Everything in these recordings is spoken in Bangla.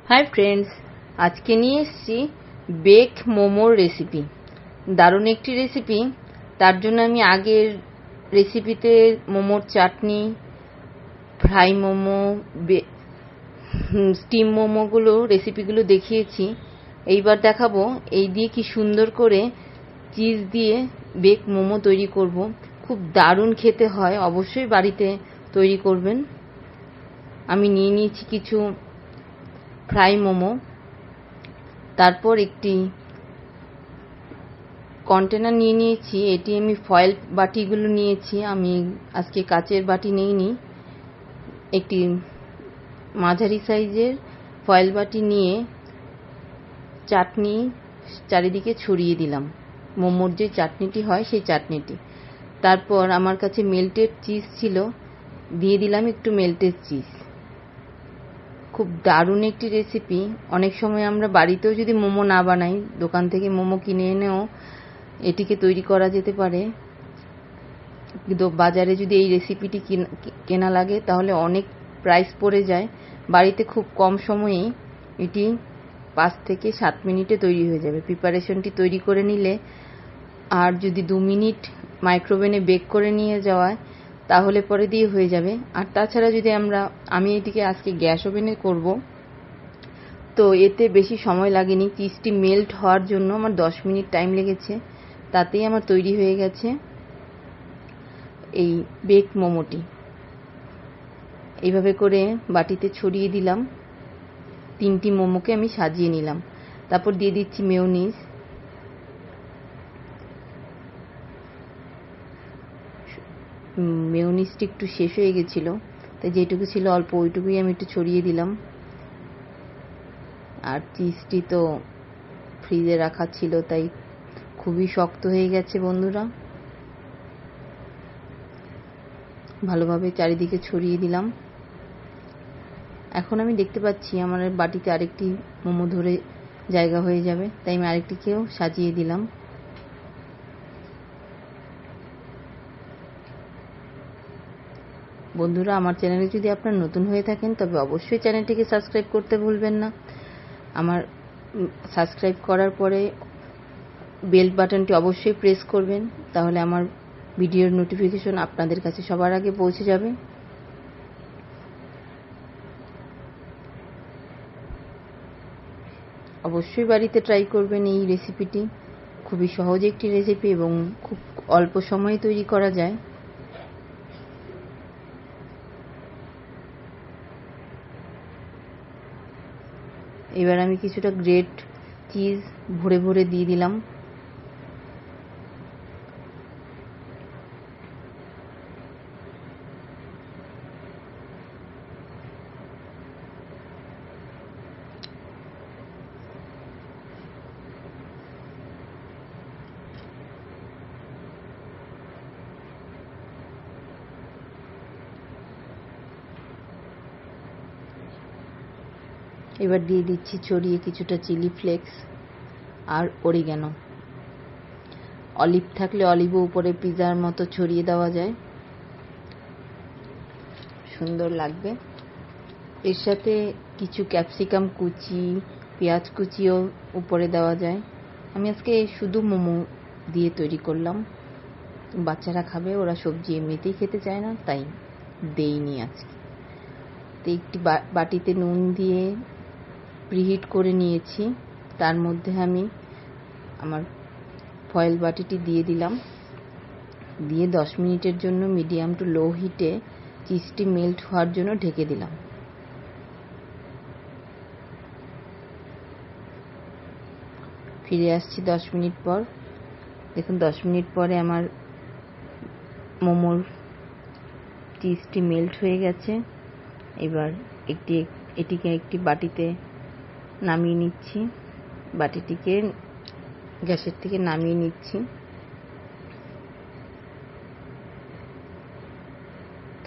हाय फ्रेंड्स, आज के নিয়ে এসেছি বেক মোমোর রেসিপি। দারুণ একটি রেসিপি। তার জন্য আমি আগের রেসিপিতে মোমোর চাটনি, ফ্রাই মোমো, স্টিম মোমোগুলো রেসিপিগুলো দেখিয়েছি। এইবার দেখাবো এই দিয়ে কি সুন্দর করে চিজ দিয়ে বেক মোমো তৈরি করব। খুব দারুণ খেতে হয়, অবশ্যই বাড়িতে তৈরি করবেন। আমি নিয়ে নিয়েছি কিছু ফ্রাই মোমো, তারপর একটি কন্টেনার নিয়ে নিয়েছি। এটি আমি ফয়েল বাটিগুলো নিয়েছি, আমি আজকে কাচের বাটি নিইনি। একটি মাঝারি সাইজের ফয়েল বাটি নিয়ে চাটনি চারিদিকে ছড়িয়ে দিলাম, মোমোর যে চাটনিটি হয় সেই চাটনিটি। তারপর আমার কাছে মেল্টেড চিজ ছিল, দিয়ে দিলাম একটু মেল্টেড চিজ। খুব দারুণ একটি রেসিপি। অনেক সময় আমরা বাড়িতেও যদি মোমো না বানাই, দোকান থেকে মোমো কিনে এনেও এটিকে তৈরি করা যেতে পারে। কিন্তু বাজারে যদি এই রেসিপিটি কেনা লাগে তাহলে অনেক প্রাইস পড়ে যায়। বাড়িতে খুব কম সময়েই এটি 5 থেকে 7 মিনিটে তৈরি হয়ে যাবে। প্রিপারেশনটি তৈরি করে নিলে আর যদি 2 মিনিট মাইক্রোওভেনে বেক করে নিয়ে যাওয়া তাহলে পরে দিয়ে হয়ে যাবে। আর তাছাড়া যদি আমি এটিকে আজকে গ্যাস ওভেনে করব, তো এতে বেশি সময় লাগেনি। চিজটি মেল্ট হওয়ার জন্য আমার 10 মিনিট টাইম লেগেছে, তাতেই আমার তৈরি হয়ে গেছে এই বেক মোমোটি। এইভাবে করে বাটিতে ছড়িয়ে দিলাম। 3টি মোমোকে আমি সাজিয়ে নিলাম। তারপর দিয়ে দিচ্ছি মেয়োনিজ। মেয়োনিজটি একটু শেষ হয়ে গেছিল, তাই যেটুকু ছিল অল্প ওইটুকুই আমি একটু ছড়িয়ে দিলাম। আর চিজটি তো ফ্রিজে রাখা ছিল, তাই খুবই শক্ত হয়ে গেছে বন্ধুরা। ভালোভাবে চারিদিকে ছড়িয়ে দিলাম। এখন আমি দেখতে পাচ্ছি আমার বাটিতে আরেকটি মোমো ধরে জায়গা হয়ে যাবে, তাই আমি আরেকটিকেও সাজিয়ে দিলাম। বন্ধুরা, আমার চ্যানেলে যদি আপনারা নতুন হয়ে থাকেন তবে অবশ্যই চ্যানেলটিকে সাবস্ক্রাইব করতে ভুলবেন না। আমার সাবস্ক্রাইব করার পরে বেল বাটনটি অবশ্যই প্রেস করবেন, তাহলে আমার ভিডিওর নোটিফিকেশন আপনাদের কাছে সবার আগে পৌঁছে যাবে। অবশ্যই বাড়িতে ট্রাই করবেন এই রেসিপিটি। খুবই সহজ একটি রেসিপি এবং খুব অল্প সময়ে তৈরি করা যায়। এবার আমি কিছুটা গ্রেট চিজ ভরে ভরে দিয়ে দিলাম। এবার দিয়ে দিচ্ছি ছড়িয়ে কিছুটা চিলি ফ্লেক্স আর অরিগ্যানো। অলিভ থাকলে অলিভও উপরে পিজার মতো ছড়িয়ে দেওয়া যায়, সুন্দর লাগবে। এর সাথে কিছু ক্যাপসিকাম কুচি, পেঁয়াজ কুচিও উপরে দেওয়া যায়। আমি আজকে শুধু মোমো দিয়ে তৈরি করলাম। বাচ্চারা খাবে, ওরা সবজি এমনিতেই খেতে চায় না, তাই দেইনি আজকে। তো একটি বাটিতে নুন দিয়ে প্রিহিট করে নিয়েছি। তার মধ্যে আমি আমার ফয়েল বাটিটি দিয়ে দিলাম, দিয়ে 10 মিনিটের জন্য মিডিয়াম টু লো হিটে চিজটি মেল্ট হওয়ার জন্য ঢেকে দিলাম। ফিরে আসছি 10 মিনিট পর। দেখুন 10 মিনিট পরে আমার মোমোর চিজটি মেল্ট হয়ে গেছে। এবার এটিকে একটি বাটিতে নামিয়ে নিচ্ছি। বাটিটিকে গ্যাসের থেকে নামিয়ে নিচ্ছি।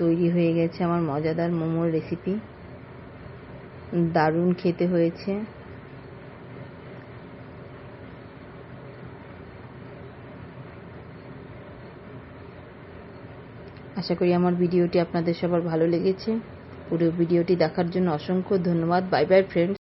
তৈরি হয়ে গেছে আমার মজাদার মোমোর রেসিপি। দারুণ খেতে হয়েছে। আশা করি আমার ভিডিওটি আপনাদের সবার ভালো লেগেছে। পুরো ভিডিওটি দেখার জন্য অসংখ্য ধন্যবাদ। Bye bye friends.